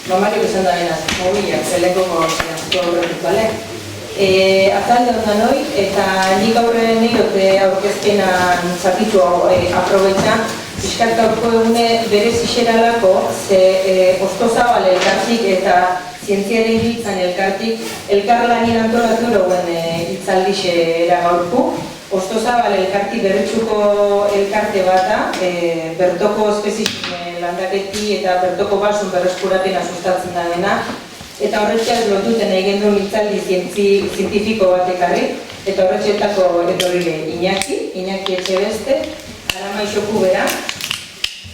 Mario esan da bena, mobilak, zeleko ziko horretik, bale? Azalde ondan hoi, eta nik aurren erote aurkezpenan zatitu aprobetxan, Piskat gaurko egune berez ixeralako, ze Ostozabal elkartik eta zientziaren hiltzan elkartik, elkarlanin antolatu eroen hitzaldixe eragaurku. Ostozabal elkartik berretxuko elkarte bat da, bertoko espezifik landaketi eta bertoko basun berreskurapena sustatzen da dena. Eta horretxeaz lotuten egin duen hitzaldi zientifiko bat ekarri, eta horretxeetako etorri Iñaki Etxebeste, Aramaixoku bera,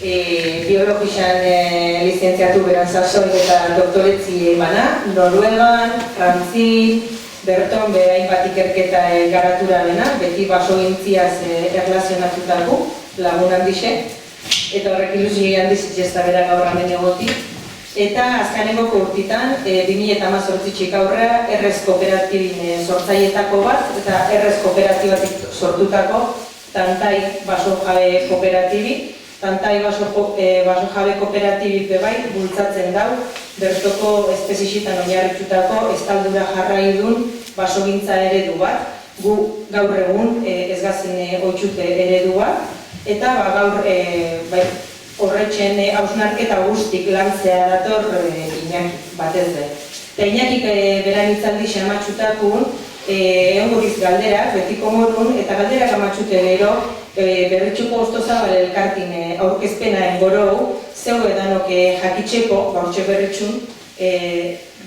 biologizan lizentziatu beran sasoi eta doktoretzi emana, Noruegan, Frantzin, Berton bera hainbat ikerketa garatura dena, beti basogintziaz erlazionatutako lagun handixe, eta horrek ilusio handiz itxesta bera gaur hemen egotik. Eta azkanengoko urtitan, 2018 aurrera, errez kooperatibin sortzaietako bat, eta errez kooperatibatik sortutako Tantai baso jabe kooperatibi. Tantai baso jabe kooperatibi bebai bultzatzen dau, bertoko espezixitan oinarritutako estaldura jarraidun basogintza eredu bat, gu gaur egun ez gazen oitxute eredu bat, eta gaur horretxen hausnarketa guztik lantzea dator Iñaki batez da. Eta Iñakik beran hitzaldi amatxutakun, eonguriz galderak, betiko morun, eta galderak amatxute gero, berretxuko Ostozabal elkartin aurkezpenaen gorou, zeu edanok jakitxeko, baurtxe berretxun,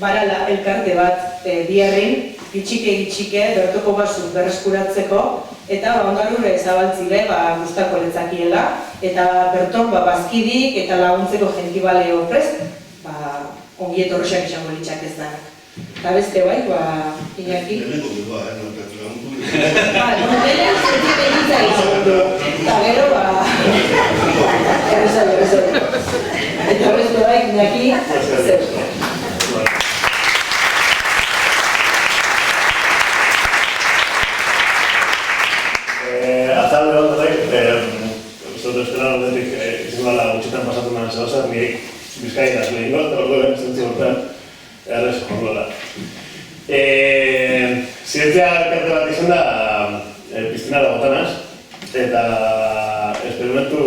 barala elkarte bat biarrin, gitxike, bertoko basu berreskuratzeko, eta ondarrure zabaltzile guztako letzakiela, eta berton bazkidik eta laguntzeko jentibale horprest, ongi etorrexak izango litxak ez da. Eta beste bai, Iñaki? Deneko dugu, nortatu laguntu. Denek zentzipen hitza izan du. Eta gero, errezari. Eta beste bai, Iñaki, zer. Azalde bat horrek, uste esperan horretik izan gala gutxitan pasatu nahan zehozak, nire bizkainak lehingo, eta orduan zentzi horretan errez jongola. Zientzia elkarte bat izan da piztinara botanaz, eta esperimentu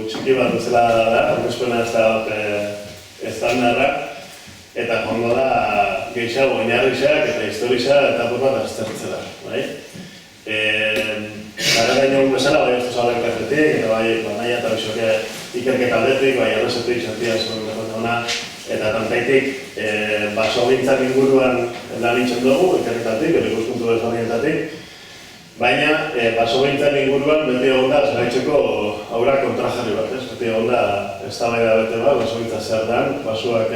txiki bat duzela da, aurkezpena ez da estandarra, eta jongo da gehiago oinarrizak eta historizak eta bat aztertzela. Gara gaino bezala, bai Ostozabal elkartetik, eta bai nahi eta bizoke ikerketa aldetik, bai errezetik zantia ona, eta tantaitik basogintzak inguruan lan itxen dugu, ikerketatik, ikuspuntu desberdinetatik, baina basogintzak inguruan beti egon da zaraitzeko aurra kontrajarri bat, beti egon da eztabaida bete bat, basogintza zer dan, basoak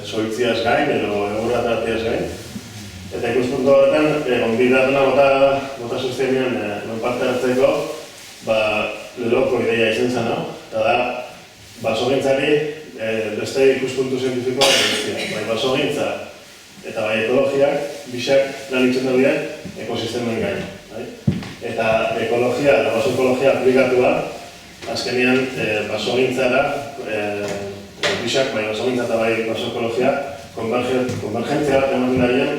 zoitziaz gain, edo egurratartiaz gain. Eta ikuspuntu horretan, onbidatuna bota sustenean parte hartzeko, leloko ideia izan zen, eta da, basogintzari beste ikuspuntu zientifikoa egizia. Bai basogintza eta bai ekologiak, bisak lan itxen daudeak ekosistemen gain. Eta ekologia eta basoekologia aplikatua, azkenean basogintzara, bisak bai basogintza eta bai basoekologia, konvergentzia bat ematen darien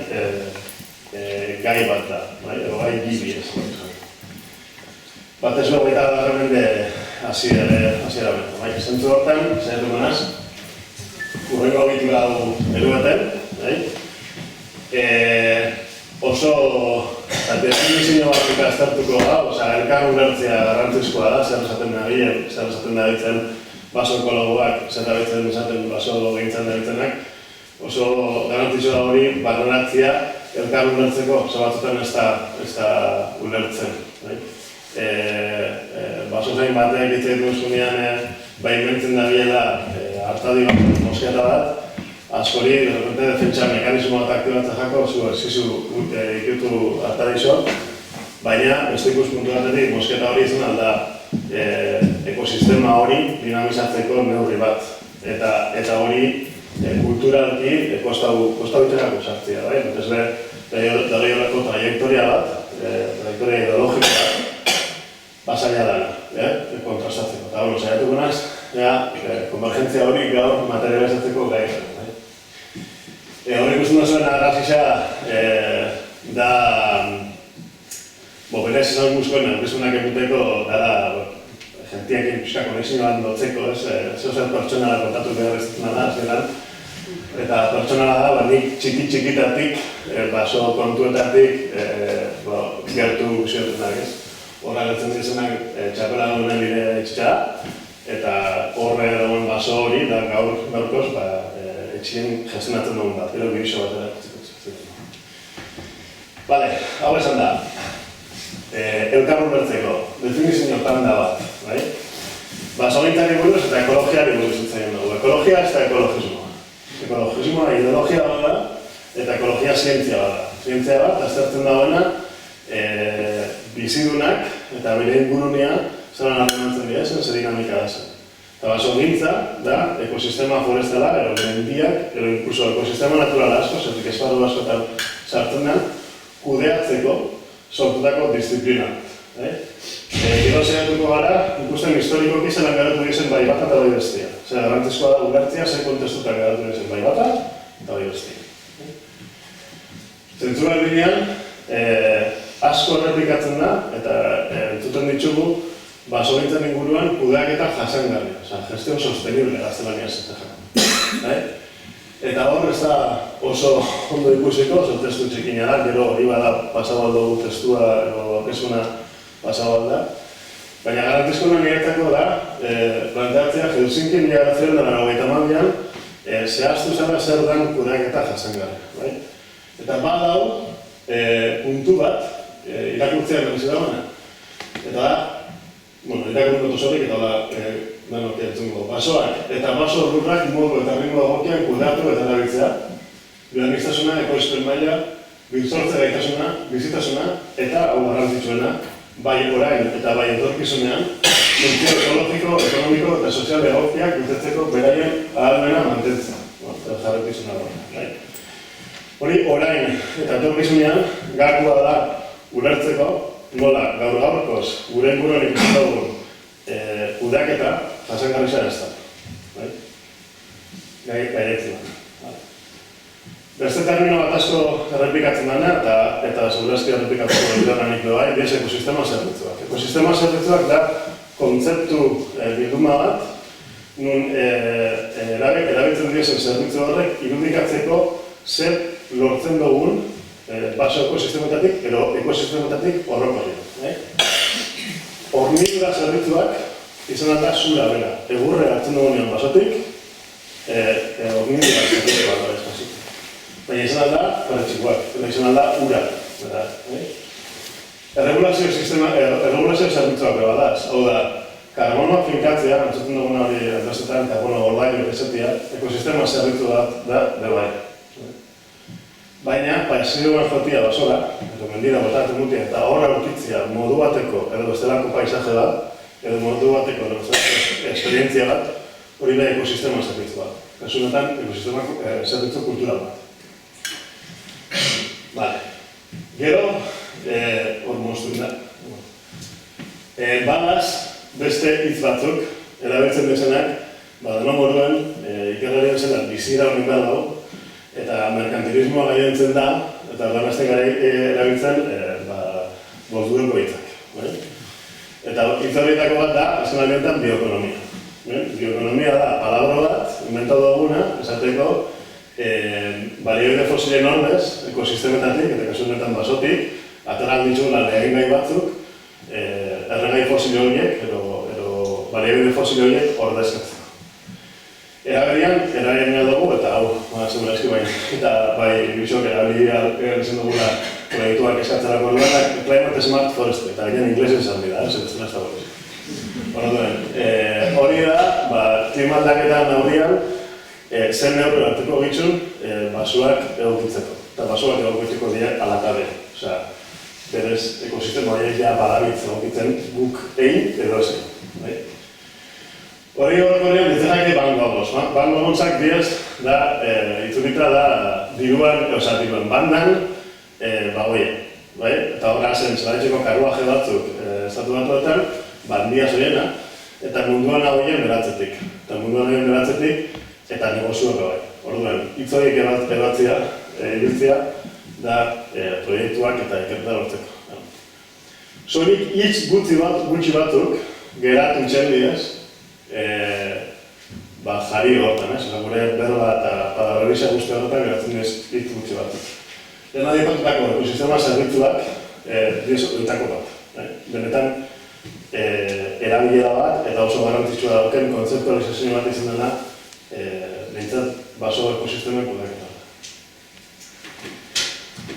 gai bat da, edo gai gibi ez. Batez hori eta garramende hasiera bera. Zentzu hortan, zer dugunaz, urrengo egitura dugu erugaten, oso definizio batzuk aztertuko da, elkar ulertzea garrantzizkoa da, zer esaten dabitzen basoekologoak, zer dabitzen baso gintzan dabitzenak, oso garrantzitsua da hori barreratzea elkar ulertzeko, batzutan ez da ulertzen. Baso zain batek ditzaitu zunean baimentzen dabiela hartadi bat, mosketa bat, askori, defentsa mekanismo bat aktibatzen jako, zizu ikutu hartadi zor, baina beste ikuspuntu batetik mosketa hori izan alda ekosistema hori dinamizatzeko neurri bat. Eta hori kulturalki kostauterako sartzea, bai? Dara horreko trajektoria bat, trajektoria ideologikoa bat, basaila dana, kontrastatzeko. Eta hori, saiatuko naz, konvergentzia hori gaur materializatzeko gai. Hori ikusten duzuen arrazisa da berez izan guzkoen aurkizunak egiteko dara jentiak pixka konexioan dotzeko, zehozer pertsonala kontatu behar ez dutena da, eta pertsonala da, nik txikitatik, baso kontuetatik gertu ziotunak ez. Horra gertzen dizenak txapela duen bide itxitza, eta horre dagoen baso hori, da gaurkoz, etxien gestionatzen dugun bat, gero bihiso bat erakutzeko. Bale, hau esan da. Elkarru bertzeko, definizio tanda bat, bai? Basogintzari buruz eta ekologiari buruz itzaian dugu. Ekologia ez da ekologismoa. Ekologismoa ideologia bat da, eta ekologia zientzia bat da. Zientzia bat, aztertzen dagoena, bizidunak eta bere ingurunea zelan harremantzen dira zen, ze dinamika da zen. Eta basogintza da ekosistema forestala, ero mendiak, ero inkluso ekosistema naturala asko, zertik esparru askotan sartzen da, kudeatzeko sortutako disiplina. Gero zeiatuko gara, ikusten historikoki zelan garatu dizen bai bata eta bai bestia. Zer, garrantzizkoa da ulertzia, ze kontestutak garatu dizen bai bata eta bai bestia. Zentzura bidean, asko errepikatzen da, eta entzuten ditugu, basogintzen inguruan kudeaketa jasangarria, gestión sostenible gaztelania esaten. Eta hor ez da oso ondo ikusiko, oso testu txikina da, gero hori bada pasabaldo testua edo aurkezuna pasabalda. Baina garantizkoa niretzako da, planteatzea Helsinki 1992an zehaztu zara zer den kudeaketa jasangarria. Eta badau puntu bat irakurtzea berriz dagoena. Eta da, irakurtzen dut osorik eta da, basoak eta baso lurrak modu eta ritmo egokian kudeatu eta erabiltzea. Biodibertsitasuna, ekoizpen maila, birsortze gaitasuna, bizitasuna eta hau garrantzitsuena, bai orain eta bai etorkizunean, funtzio ekologiko, ekonomiko eta sozial egokiak betetzeko beraien ahalmena mantentzea. Jarretizuna da. Hori orain eta etorkizunean, gakua da ulertzeko, nola gaur-gaurkoz gure inguruan ikusten dugun kudeaketa jasangarria ez da. Gairetzi bat. Beste termino bat asko errepikatzen dena, eta segurazki errepikatzeko diranik bai, dies ekosistema zerbitzuak. Ekosistema zerbitzuak da kontzeptu bilduma bat, nun erabiltzen diezen zerbitzu horrek irudikatzeko zer lortzen dugun baso ekosistemetatik, edo ekosistemetatik horrokorri. Hornidura zerbitzuak izan da zura bera. Egurre hartzen dugunean basotik, hornidura zerbitzuak da espaziotik. Baina izan da perretxikoak, eta izan da ura. Erregulazio zerbitzuak badaz. Hau da, karbonoa finkatzea, antzaten duguna hori bestetan, karbono ordaino ezetia, ekosistema zerbitzu bat da bebai. Baina, paiziduen jotia basora, edo mendira botatzen mutia, eta horra aurkitzea modu bateko, edo bestelako paisaje bat, edo modu bateko esperientzia bat, hori da ekosistema zerbitzu bat. Kasunetan, ekosistema zerbitzu kultural bat. Gero, hor moztuen da. Badaz, beste hitz batzuk, erabiltzen dezenak, badano moruan, ikerlarien zela bizira honen behar dago, eta merkantilismoa gaientzen da, eta lanazten gara erabiltzen bozdureko hitzak. Eta hitz horietako bat da, azken alientan, bioekonomia. Bioekonomia da, palabra bat, inventatu duguna, esateko, balioide fosilen ordez, ekosistemetatik, eta kasu honetan basotik, atera ditugula lehengai batzuk, erregai fosil horiek, edo balioide fosil horiek ordezkatzen. Eraberian dugu, eta hau, segurazki bai, eta bai, bisok erabiltzen dugula proiektuak eskatzerako lugarak, Climate Smart Forestry, eta ginen inglesen esan dira, ez da hori. Hori da, klima aldaketa neurrian, zen neurri hartuko gitzun basoak egokitzeko. Eta basoak egokitzeko dira alatabe. Osea, berez ekosistema horiek ja badabitz egokitzen guk egin edo ezen. Hori horrekorean ditzenak bangoagoz. Bangoagozak diez, itzulita da diruan, bandan, bagoien. Eta horra zen, zelaitzeko karuaje batzuk estatu batuetan, bandia zoiena, eta munduan hauen beratzetik. Eta negozioak bai. Orduan, hitz horiek ebatzia, ibiltzea, da proiektuak eta ikerketa lortzeko. Soilik hitz gutxi batzuk geratu txendiez, jari horretan, gure berba eta padaberisa guzti horretan geratzen hitz gutxi batzuk. Dena dipatutako ekosistema zerbitzuak ditako bat. Benetan, erabilera bat eta oso garrantzitsua dauken kontzeptualizazio bat izan dena behintzat baso ekosistemen kudaketa.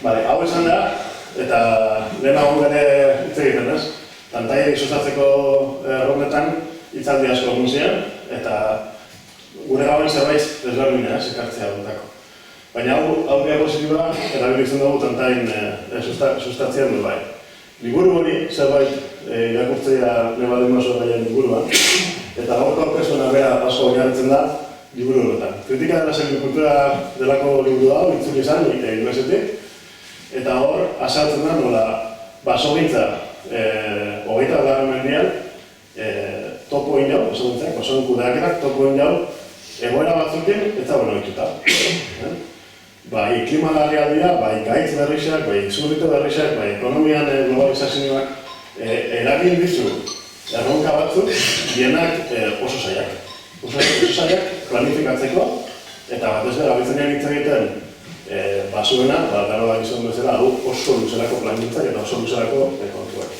Hau esan da, eta lehenago bere hitz egiten ez, tantaiak sustatzeko erronetan hitzaldi asko egun ziren, eta gure gauen zerbait desberdina ekartzea dutako. Baina hau diapositiba erabiltzen dugu tantain sustatzean du bai. Liburu hori zerbait irakurtzea nebadun oso gaien liburuan, eta gaurko aurkezpena bera asko oinarritzen da liburu horretan. Kritika de la silvicultura delako liburu hau, itzuli izan, inglesetik, eta hor, azaltzen da nola basogintza 20. mendean topo inau, basoen kudeaketak topo inau, egoera batzukin ez da bueno dituta. Bai klima larrialdia, bai gaitz berrixak, bai zurrito berrixak, bai ekonomian globalizazioak eragin dizu erronka batzuk, dienak oso zaiak. Oso zaiak planifikatzeko, eta batez bera gabitzen hitz egiten basuena, gero da gizon bezala, oso luzerako plangintzak eta oso luzerako kontuak.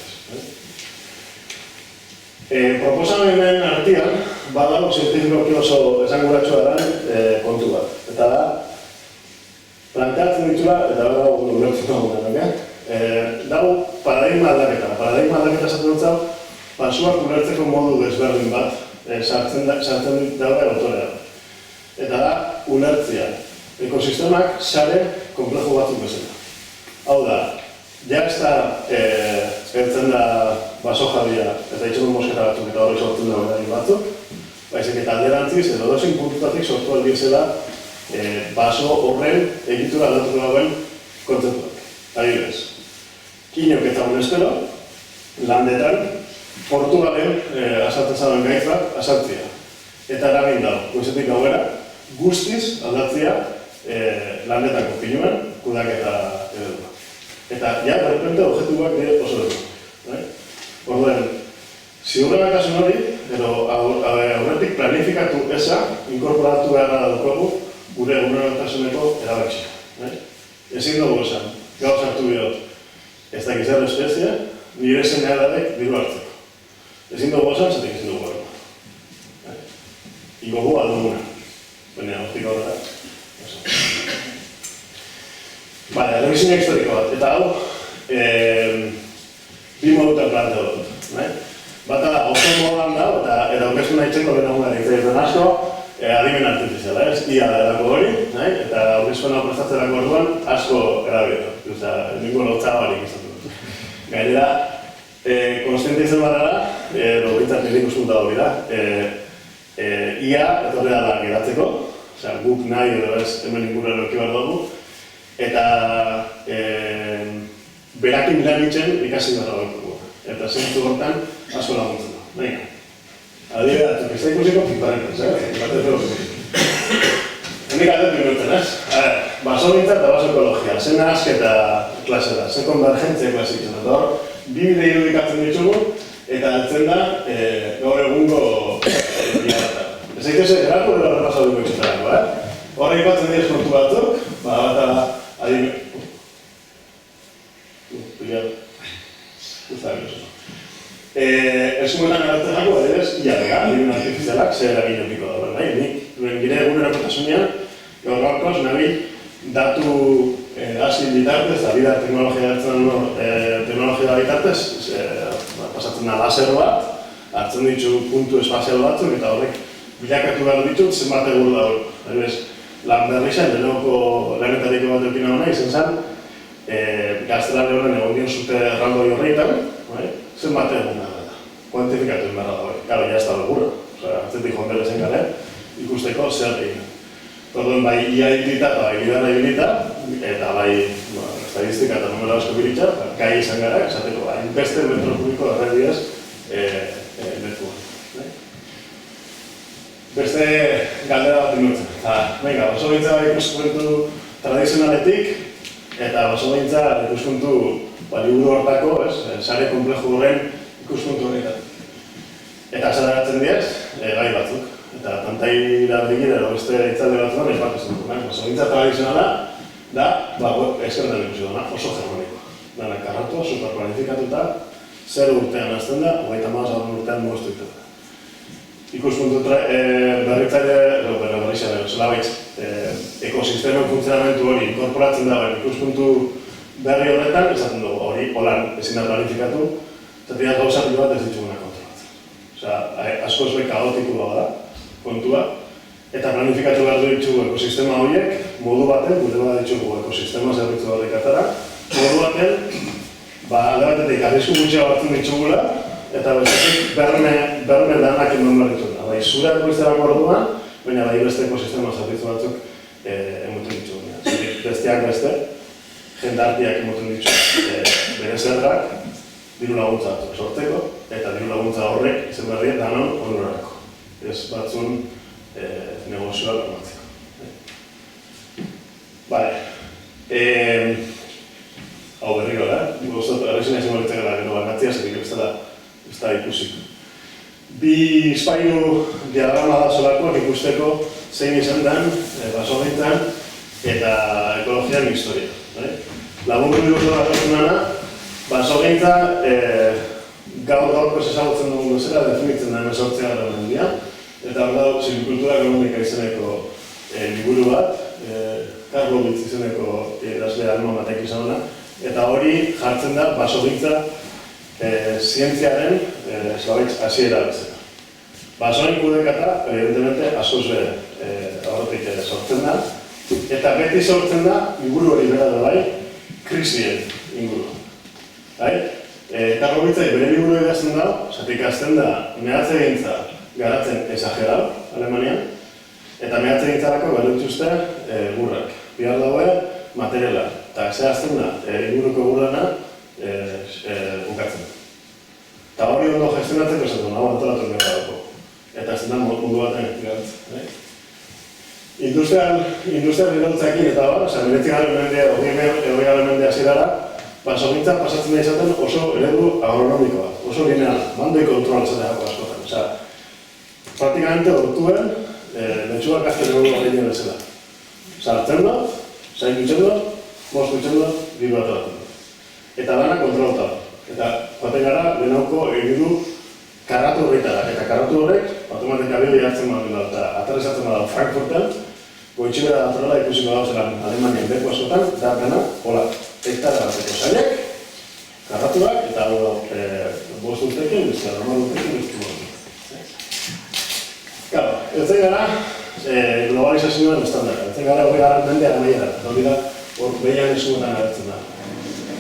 Proposamenen artean, badago zientifikoki oso esanguratsua den kontu bat. Eta da, planteatzen ditula, eta dago ulertzen dugu, dago paradigma aldaketa. Paradigma aldaketa esaten dut zau, basuak ulertzeko modu desberdin bat sartzen daude autorea. Eta da, ulertzea. Ekosistemak sare komplejo batzuk bezala. Hau da, ja ez da ertzen da baso jabia eta itxono moskera batzuk eta horrek sortzen da berari batzuk, baizik eta alderantziz edo dozin puntutatik sortu aldiezela baso horren egitura aldatuko dagoen kontzeptuak. Adibidez, Kinok eta Unestero, landetan, Portugalen azaltzen zauen gaitz bat azaltzea. Eta eragin dago, goizetik gauera, guztiz aldatzea landetako pinuen kudaketa eredua. Eta, ja, berrepente, objektuak dire oso dugu. Orduen, ziurrenak asun hori, edo aurretik planifikatu eza, inkorporatu beharra daukagu gure egunerotasuneko erabaksia. Ezin dugu esan, gauz hartu bihot, ez dakiz erre espezie, nire zeneadadek diru hartzeko. Ezin dugu esan, zatik ezin dugu erra. Iko gu alduguna. Baina, hortik horrela. Bale, errebizioa historiko bat, eta hau, bi modutan plantea dut. Bata, oso modan da, eta aurkeztu nahi txeko lehen hona egiten asko, adimen artifiziala, ez? Ia erako hori, eta aurkeztu nahi prestatzerako orduan asko erabitu. Ningu lotza barik izan dut. Gainera, konstiente izan barara, logitzak nire ikuspunta hori da, ia etorri da geratzeko, guk nahi edo ez hemen ingurra eroki behar dugu, eta berakin lan ikasi behar dugu. Eta zentzu hortan asko laguntzen da. Baina, adibidea, ez da ikusiko pintarentez, batez dugu. Hendik adet minutzen, ez? Basogintza eta baso ekologia, zen asketa klase da, zen konvergentzia klasitzen. Eta hor, bi bide irudikatzen ditugu, eta altzen da gaur egungo biharretan. Ez egitese, erako dela repasau dugu itxetarako, horre ipatzen dira kontu batzuk, bata adibidea. Eskumetan eratzen dago, iarrega, adimen artifizialak, zer eragin opiko da, bai? Nik, duen gire egunerakotasunean, gaur gaurkoz, nabil, datu hasi bitartez, da teknologia bitartez, pasatzen da laser bat, hartzen ditu puntu espazial batzuk, eta horrek bilakatu behar ditut, zenbat egur da hori. Lan berri zen, lehenoko lanetariko bat eukina hona, izan zen, gaztelare horren egon dion zute erraldoi horreitan, zenbat egun da. Kuantifikatu inbarra da hori. Garo, ja ez da begura. Atzetik joan bere gare, ikusteko zer egin. Orduan, bai, ia ibilita eta bai bidarra ibilita, eta bai, estadistika eta numero asko bilitza, gai izan gara, esateko, hainbeste metro kubiko errediaz letuan. beste galdera bat inurtzen. Venga, basogintza ikuspuntu tradizionaletik, eta basogintza ikuspuntu liburu hortako, sare komplejo horren ikuspuntu horretan. Eta azaleratzen diaz, gai batzuk. Eta tantaira begire edo beste itzalde batzuan aipatu zen dut. Basogintza tradizionala da, eskertan ikusi duna, oso germanikoa. Dana karratua, superplanifikatuta, 0 urtean hasten da, 35 urtean moztu itetan. Ikuspuntu berritzaile, zelabaitz, ekosistemen funtzionamentu hori inkorporatzen dagoen ikuspuntu berri horretan, esaten dugu, hori holan ezin da planifikatu, zatea gauza pilo bat ez dituguna kontrolatzen. Osea, askoz be kaotikoa da, kontua, eta planifikatu behar ditugu ekosistema horiek, modu baten, gure bat ditugu ekosistema zerbitzu horrek atara, modu baten, alde batetik arrisku gutxea hartzen ditugula, eta bestetik berme danak eman behar ditugula. Bai, zure ekoizterako orduan, baina bai beste ekosistema zerbitzu batzuk emoten ditugula. Zerik besteak beste, jendartiak emoten ditugu bere zerrak, diru laguntza batzuk sortzeko, eta diru laguntza horrek izen berriak danon onurarako. Ez batzun negozioa bermatzeko. Bale, hau berriro da, gozot, arrezina izan balitzak gara gero banatzia, zerik ez da ikusiko. Bi espailu diagrama da solakoak ikusteko zein izan den, basogintzan eta ekologian historia. Lagundu dut da basogintza gaur ezagutzen dugun bezala definitzen da 18. mendean, eta hor dago silvikultura ekonomika izeneko liburu bat, Karlovitz izeneko idazle alma batek izan dena, eta hori jartzen da basogintza zientziaren hasiera bezala. Basoen kudekata, evidentemente, askoz horretik sortzen da, eta beti sortzen da, liburu hori bera da bai, krisien inguru. Karlovitzai bere liburu idazten da, zatik azten da, mehatzegintza garatzen esagerau, Alemanian, eta mehatzegintzarako behar dituzte burrak. Bihar dagoe, materiala, eta zehazten da, inguruko burrana ukatzen. Eta hori ondo gestionatzeko esaten, hau antolatu behar dago. Eta ez da mundu baten egituratzen. Industrial irautzakin eta bar, 19. mendea zirara, basogintza pasatzen da izaten oso eredu agronomikoa, oso lineala, mando kontrol zateako askotan. Osea, praktikamente ortuen, letxuak azken egun horrein bezala. Sartzen da, zain dutzen da, most dutzen da, diru ataratzen da. Eta dana kontrolta da. Eta joaten gara, lehenauko egidu karratu horretara. Eta karratu horrek, automatika bide hartzen badela eta aterrizatzen badela Frankfurten, goitxibera datorela ikusiko dago zelan Alemanian beku askotan, da dena, hola, hektara bateko zailek, karratuak, eta hau da, 5 urtekin, bizka, normal urtekin, bizki. Claro, eltzen gara, globalizazioan estandara. Eltzen gara, hori gara mendea amaiera, eta hori da, hor behian esugutan agertzen da.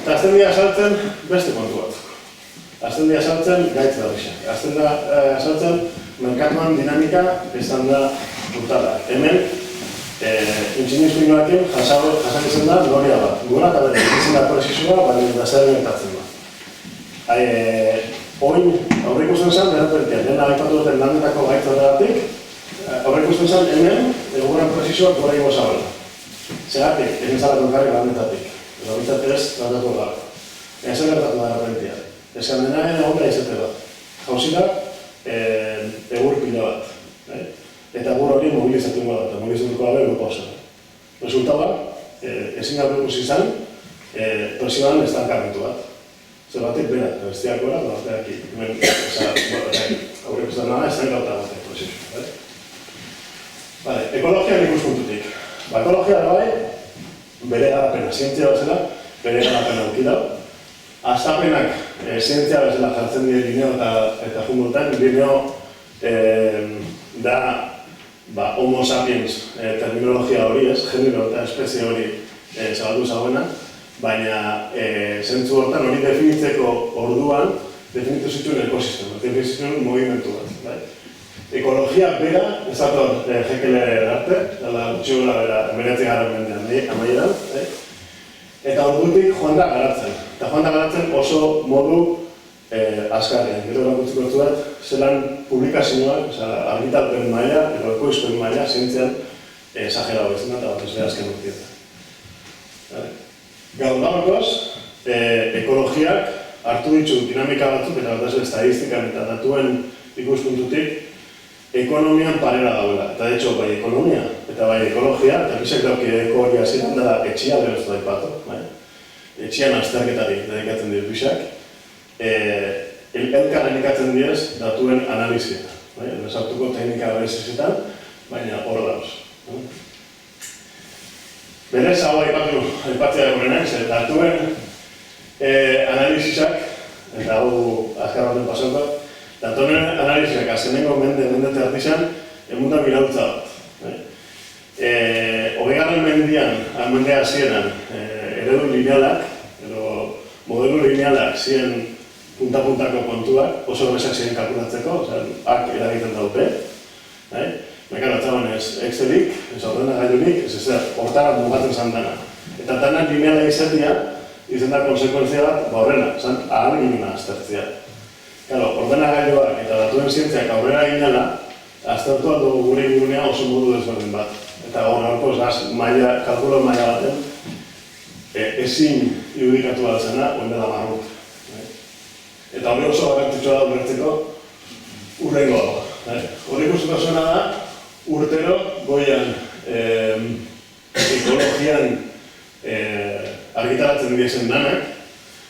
Eta azten dira saltzen beste kontu batzuk. Azten dira saltzen gaitz berrixak. Azten dira saltzen merkatuan dinamika izan da brutalak. Hemen, intxiniz inoakin jasak izan da noria bat. Gura eta bere, izan da prezizua, baina da zer gertatzen da. Oin, aurrikusten zen, berrepertian, lehen aipatu duten landetako gaitz horregatik, aurrikusten zen hemen, eguran prezizua gora ingo zabela. Zeratik, egin zalako karri landetatik. Eta bitatez, tratatu da. Ezer gertatu da errepentia. Ezkan denaren egonda izate bat. Jauzila, egur pila bat. Eta egur hori mobilizatu bat, eta mobilizatuko gabe Europa osan. Resultaba, ezin gabe ikusi izan, presionan estankamentu bat. Zer batek bera, eta bestiak gora, eta bateak iki. Aurreko ez da naga, estankauta batek presioan. Ekologian ikuspuntutik. Ekologia da bai, bere garapena, zientzia bezala, bere garapena aukidau. Aztapenak zientzia bezala jartzen dira Lineo eta Humboldten. Lineo da homo sapiens terminologia hori, genero eta espezie hori zabaldu zagoena, baina zentzu hortan hori definitzeko orduan definitu zituen ekosistema, definitu zituen movimentu bat. Ekologia bera, ez dator Heckeler arte, dala gutxiola bera 19. mendean amaieran, eta ordutik joan da garatzen. Eta joan da garatzen oso modu azkarrean, gero erakutziko zuet, zelan publikazioak, argitalpen maila, edo ekoizpen maila, zientzian, exagerau izan eta bat ez behar azken urtietan. Gaur ekologiak hartu ditu dinamika batzuk, eta bat ez estadistikan eta datuen ikuspuntutik, ekonomian parera dauela. Eta de hecho, bai ekonomia eta bai ekologia, eta bizak dauki ekologia ziren, da etxia behar da ipatu. Etxian azterketari dedikatzen dira bizak. Elkarren ikatzen diez datuen analizia. Sartuko teknika berezizetan, baina hor dauz. Berez, hau aipatzea egorenak, datuen analizizak, eta hau azkar baten pasauko, datuen analizizak azkenengo mendete artizan, emundan mirautza bat. 20. mendea hasieran eredu linealak, edo modelo linealak ziren punta-puntako kontuak, oso horrezak ziren kalkulatzeko, ak eragiten daupe. Mekara, txaban ez Excelik, ez ordenagailurik, ez ezer, hortara mugatzen zan dana. Eta dana lineala izatea, izan da konsekuentzia bat, horrena, zan ahalegina aztertzea. Ordenagailuak eta datuen zientziak aurrera ginela, aztertu dugu gure ingurunea oso modu desberdin bat. Eta horreko kalkulo maila baten, ezin irudikatu bat zena, oindela marruk. Eta hori oso garrantzitsua da ulertzeko urrengoa. Hori ikusiko zuena da, urtero goian ekologian argitaratzen diezen danak,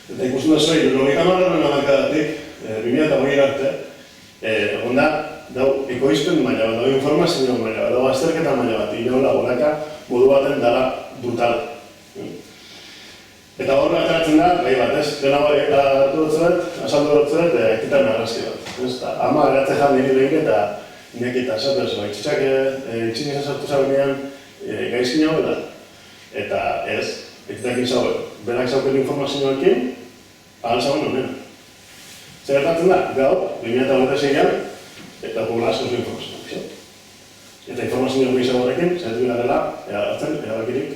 eta ikusten da zoi, 90 hamarkadatik, 2008 arte, egon da, dau ekoizpen maila bat, dau informazio maila bat, dau azterketa maila bat, inola bolaka modu baten dala brutala. Eta horre ateratzen da, gai bat, ez? Dena bai hartu dutzuet, asaldu dutzuet, ekitan argazki bat. Ama eratze jan niri lehik eta inekita esatu ez, itxitxak itxin izan sartu zabenean gaizkin hau eta ez, ekitakin zauen. Berak zauken informazioekin, ahal zauen honen. Zer gertatzen da, gaur, 2026an, eta gula asko zu informazioa. Eta informazioa gehiago horrekin, zaitu gara dela, hartzen, erabakirik.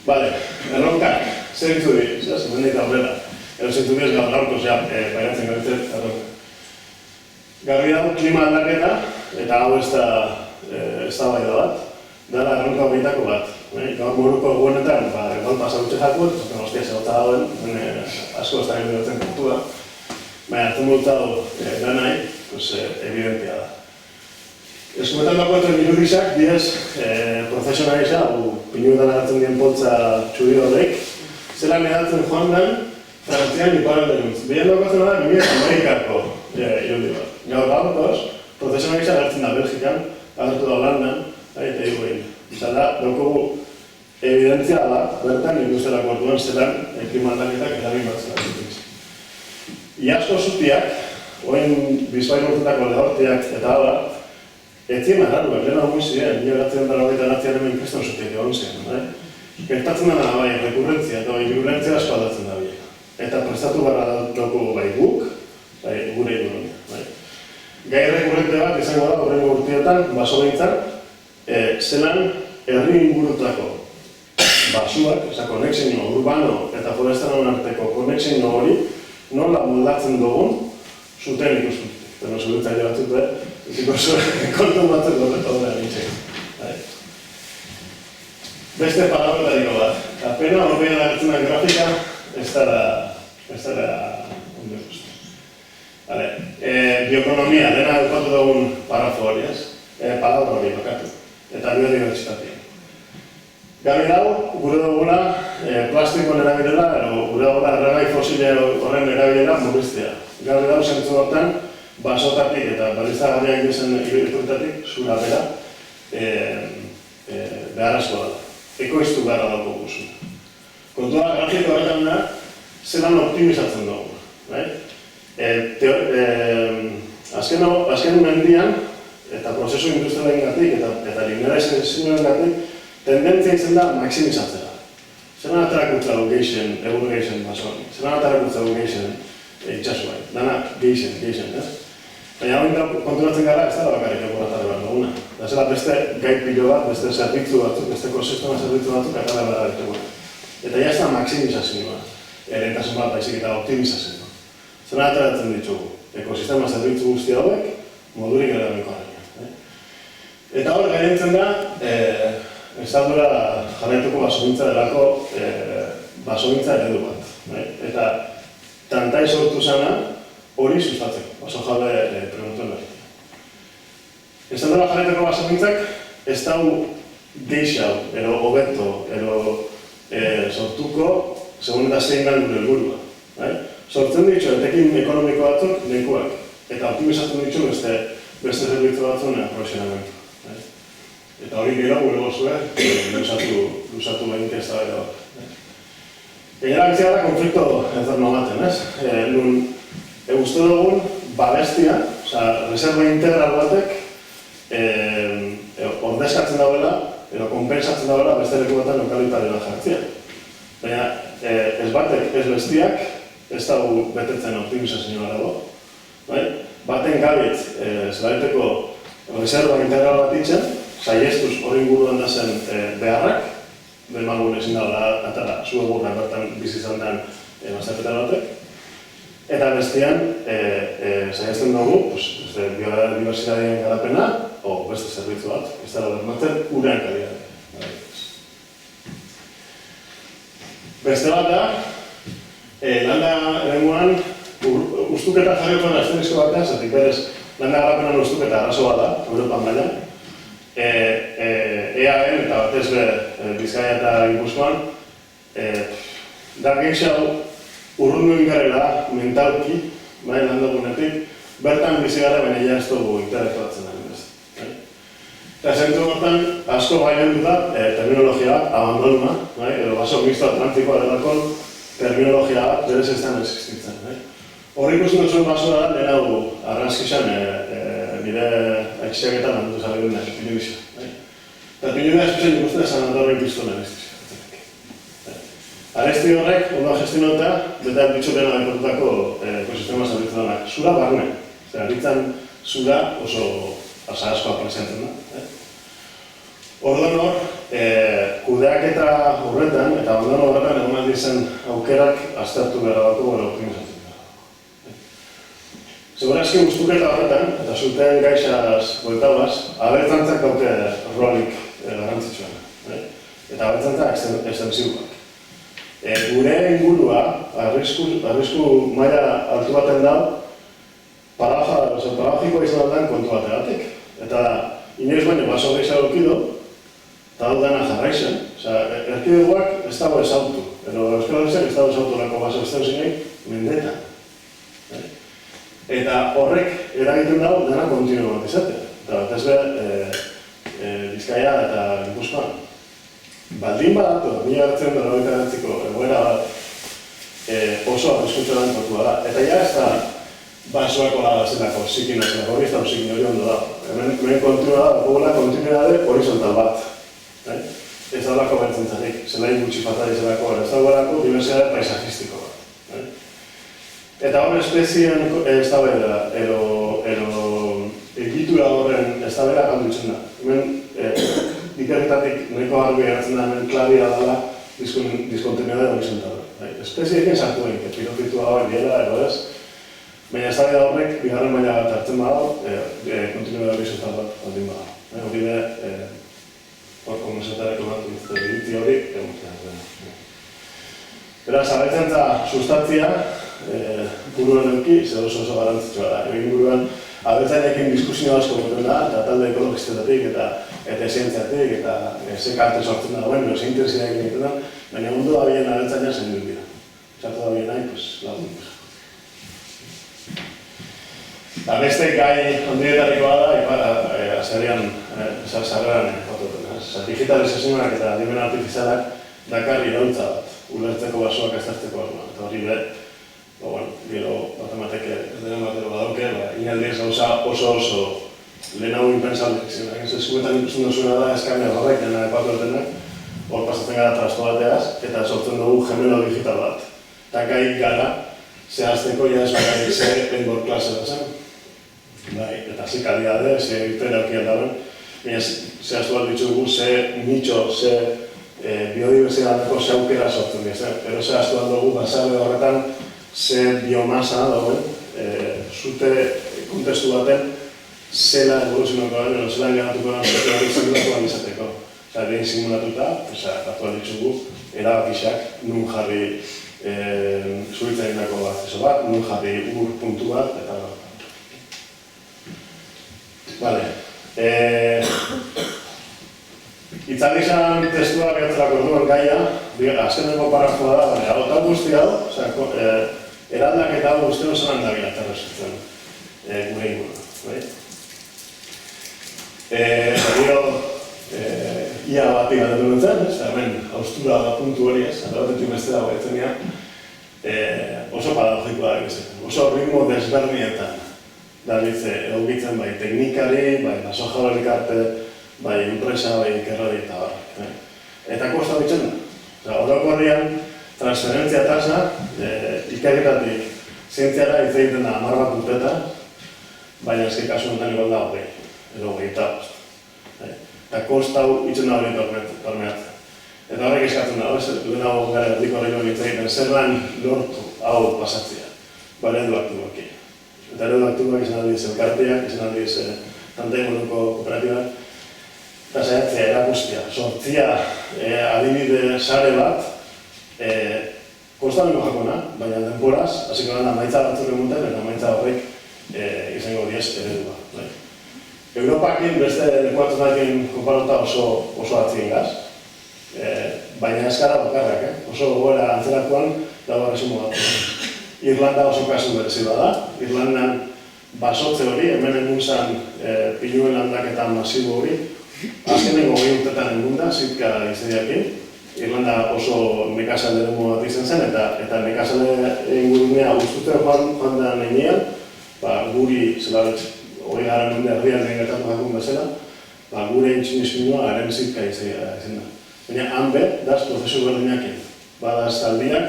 Bale, erronkak, zeintu di, zemendik aurrera. Edo zeintu di ez gaurko, pairatzen gabitzen erronkak. Garbi dago klima aldaketa, eta hau ez da baida bat, dara erronka horietako bat. Gaur moruko guenetan, gaur pasagutxe jakut, ostia zegota dagoen, asko ez da egin kontua, baina hartzen dut dago danai, evidentia da. Eskumetan dago eta irudizak, diez, profesionaliza, pinuetan hartzen dien poltza txuri horrek, zelan edatzen joan den, Frantzian iparen denuntz. Bien dagoatzen da, 2000 irundi bat. Gaur gaurkoz, profesionaliza hartzen da Belgikan, hartu da Holandan, eta iguin. Izan da, daukogu evidentzia da, bertan industrialako orduan zelan klimatalketak eragin batzen da. Iasko zutiak, oin bizpain urtetako lehortiak eta hala, etzien arraruak, lehen hau ziren, nire gatzen dara horretan atzian hemen kriston zutiak egon zen. Gertatzen dena bai, rekurrentzia eta bai, virulentzia asko aldatzen da biek. Eta prestatu gara dauko bai guk, bai gure ekonomia. Gai rekurrente bat izango da, horrengo urteetan, baso behintzat, zelan herri ingurutako basuak, konexio urbano eta forestalan arteko konexio hori, nola moldatzen dugun zuten ikuspuntutik. Eta zuretzaile batzuk, kontu batzuk horrela nintzen. Beste parametariko bat. Apena horrean agertzen den grafika, ez dara ondo ikusten. Bioekonomia, dena dukatu dugun parafo hori, palabra hori bakatu. Eta biodibertsitatea. Garbi dago, gure dugula plastikoen erabilera, gure dugula erregai fosile horren erabilera murriztea. Garbi dago, zentzu hortan, basotatik eta balizagarriak dizen irudituretatik, zura bera, beharrezkoa da. Ekoiztu gara dago guzuna. Kontua grafiko horretan da, zelan optimizatzen dugu. Azken mendian, eta prozesu industrialen gatik, eta linearizazioen gatik, tendentzia izan da maksimizatzera. Zelan atarakutza dugu geixen, egur geixen basoan. Zelan atarakutza dugu geixen itxasuai. Dana geixen, ez? Baina hori konturatzen gara, ez da bakarrik egurratare behar duguna. Da zela beste gai pilo bat, beste zerbitzu batzuk, beste ekosistema zerbitzu batzuk, eta behar duguna. Eta jazta maksimizazioa. lehentasun bat baizik eta optimizazioa. Zena ateratzen ditugu, ekosistema zerbitzu guzti hauek modurik erabilkorrean. Eta hor gainentzen da, estaldura jarraituko basogintza delako basogintza eredu bat. Eta tantai sortu zena hori sustatzeko, baso jabe produktuen berriak. Estaldura jarraituko basogintzak ez dau geixau, ero hobeto, ero sortuko segun eta zein da gure helburua. Sortzen ditu etekin ekonomiko batzuk nahikoak, eta optimizatu ditu beste zerbitzu batzuen aproxionamentu. Eta hori gero gure gozue, lusatu behinik ez da bera bat. Gainera bizia da konflikto entorno baten, ez? Nun, uste dugun, babestia, reserva integral batek, ordezkatzen dauela, edo konpensatzen dauela beste leku batean lokalitarela jartzea. Baina ez batek, ez bestiak, ez dago betetzen optimizazioa dago. Baten gabit, zelaiteko reserva integral bat itzen, saiestuz hori inguruan da zen beharrak, behimagun ezin dagoela atara zu egurra bertan bizizan den mazterpetan batek. Eta bestian, saiesten dugu, biodiversitatearen garapena, o beste zerbitzu bat, ez da bermatzen urean kalidade. Beste bat da, landa eremuan ustuketa jarriko da asterizko batean, zatik berez landa garapenan ustuketa arazo bat da, Europan mailan. EAN eta batez be Bizkaia eta Gipuzkoan, da geixau urrundu ingarela mentalki, landa gunetik, bertan bizi gara baina ja ez dugu intelektuatzen den beste. Eta zentu hortan, asko baimendu da terminologia bat, abandonuma, edo baso mixto atlantikoa delako terminologia bat berez ez den existitzen. Horri ikusten duzuen basoa da, lehen hau arrantzkizan nire aixiaketan landu zari duen pinibizia. Eta pinibizia eskuzen ikusten esan andorren piztunen iztizia. Aresti horrek, ondo gestionauta, beta bitxokena deportutako ekosistema zerbitzu denak. Zura barne. Zerbitzan zura oso asko apresiatzen da. Orduan hor, kudeaketa horretan, eta orduan horretan egon aldi zen aukerak aztertu behar batu gara optimizatzen. Segurazki guztuketa horretan, eta zuten gaixaz bueltabaz, abertzantzak dauke rolik garrantzitsuan. Eta abertzantzak estensiuak. Gure ingurua, arrisku maila altu baten da, paragogikoa izan aldan kontu bategatik. Eta inoiz baino baso gehiago dukido, eta hau dena jarraizen. Erkidegoak ez dago ezautu, edo Euskal Herriak ez dago ezautu lako baso estensiunei mendetan. Eta horrek eragiten dago dena kontinu bat izatea. Eta batez Bizkaia eta Gipuzkoan. Baldin bat, mila hartzen dara horretaraziko egoera bat oso arriskutsu den kontua da. Eta ja ez da basoako lagazenako zikin azenako, hori ez da zikin hori ondo da. Hemen kontinua da, gogula kontinuidade horizontal bat. Ez da lako bertzentzatik, zelai gutxi fatari zelako, ez da guarako diversidade paisajistiko bat. Eta hor espezien eztabaida edo egitura horren eztabaida galdu itzen da. Hemen ikerretatik nahiko garbi geratzen da hemen klabia dela diskontinuidade horizontal. Espeziekin sartu egin, pirofitua hori diela edo ez. Baina eztabaida horrek bigarren maila bat hartzen badago, kontinuidade horizontal bat baldin badago. Hori be, hor komenzatareko bat egiti hori, beraz, abertzantza sustatzia, buruan euki, zer oso garrantzitsua da. Egin buruan, abertzainekin diskusio asko goten da, eta talde ekologistetatik, eta zientziatik, eta ze karte sortzen da, bueno, ze intensiak egiten da, baina mundu da bien abertzaina zen dut dira. Txartu da bien nahi, pues, lagun. Eta beste gai ondietarikoa da, azarian, sarreran fototen. Digitalizazioak eta adimen artifizialak dakarri iraultza bat, ulertzeko basoak aztertzeko asmoa. Eta hori be, gero matematek ez dena batero badauke, inaldiz gauza oso lehen hau impensable. Eskuetan ikusten duzuena da eskainer horrek, dena epatu ertenak, hor pasatzen gara trasto bateaz, eta sortzen dugu gemelo digital bat. Eta gai gara, zehazteko esbakai ze enbor klase da zen. Eta ze kalidade, ze irten aukian dauen. Baina zehaztu bat ditugu, ze nitxo, ze biodibertsitateko ze aukera sortzen dira. Ero ze astu dugu basale horretan ze biomasa dagoen, zute kontestu baten zela evoluzionako den, edo zelan geratuko den hori simulatuan izateko. Behin simulatuta, datu ditugu, erabakisak nun jarri zuritzen dako akzeso bat, nun jarri puntu bat, eta Vale. Itzaldi izan testua behatzerako duen gaia, azkeneko parafoa da, eta guzti hau, eraldaketa hau guzti hau zelan da bila terrezitzen gure inguna. Ia bati galdatu nintzen, hemen haustura puntu hori ez, eta batetik beste dago etzenian, oso paradogikoa da, oso ritmo desberdinetan dabiltze egokitzen bai teknikari, bai baso jaurlarik arte, bai enpresa, bai ikerrari eta bar. Eta kosta bitzen da. Orokorrean, transferentzia tasa, ikerketatik zientziara hitz egiten da 10 bat urtetan, baina ezke kasu honetan igual da 20, edo 25. Eta kosta hau itzen da hori tormeatzen. Eta horrek eskatzen da, lehenago gara erdiko horreko hitz egiten, zer lan lortu hau pasatzea, eredu aktiboekin. Eta eredu aktiboak izan aldiz elkarteak, izan aldiz tantei moduko kooperatibak, eta zaiatzea erakustia, sortzia adibide sare bat, kostaleko jakona, baina denporaz, hasiko da maitza batzuk emunten, eta maitza horrek izango diez eredua. Europakin beste lekuatzunakin konparatuta oso atzien gaz, baina eskara bakarrak, oso gogoera antzerakoan dago resumo bat. Irlanda oso kasu berezi da. Irlandan basotze hori, hemen egun zan pinuen landaketa masibo hori, azkeneko 20 urtetan egun da, zitka izediakin. Irlanda oso nekazale dugu bat izan zen, eta nekazale ingurunea ustute joan da nenean, guri, zelabetz, hori gara nonde herrian den gertatu jakun bezala, gure intxinizminua garen zitka izan da. Baina hanbe, daz prozesu berdinakin. Bada estaldiak,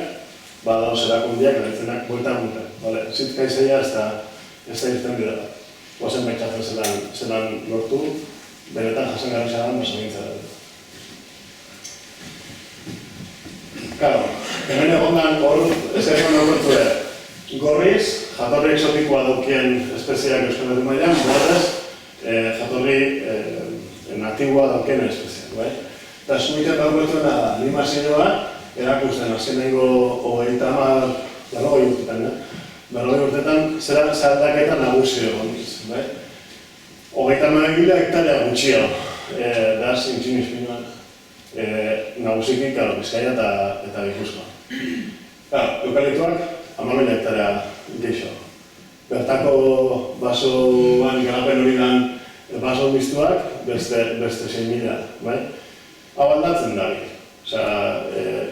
bada oserakundiak, gaitzenak bueltan. Zitka izaia ez da irten dira. Oazen baitzatzen zelan lortu, benetan jasangarri zagan baso gintzara. Karo, hemen egondan hor, ez egon horretu gorriz, jatorri exotikoa daukien espeziak Euskal Herri mailan, borrez, jatorri natiboa daukien espeziak. Eta eskumitzen dauketuen animazioa, erakusten azkenengo 30 urtetan, zera zaldaketa nagusi egon diz. 30.000 hektarea gutxio, daz intxinizpinoan, nagusiki, Bizkaia eta Gipuzkoa. Eukaliptoak 10.000 hektarea geixo. Bertako basoan garapen hori dan baso biztuak, beste 6.000. Hau aldatzen da.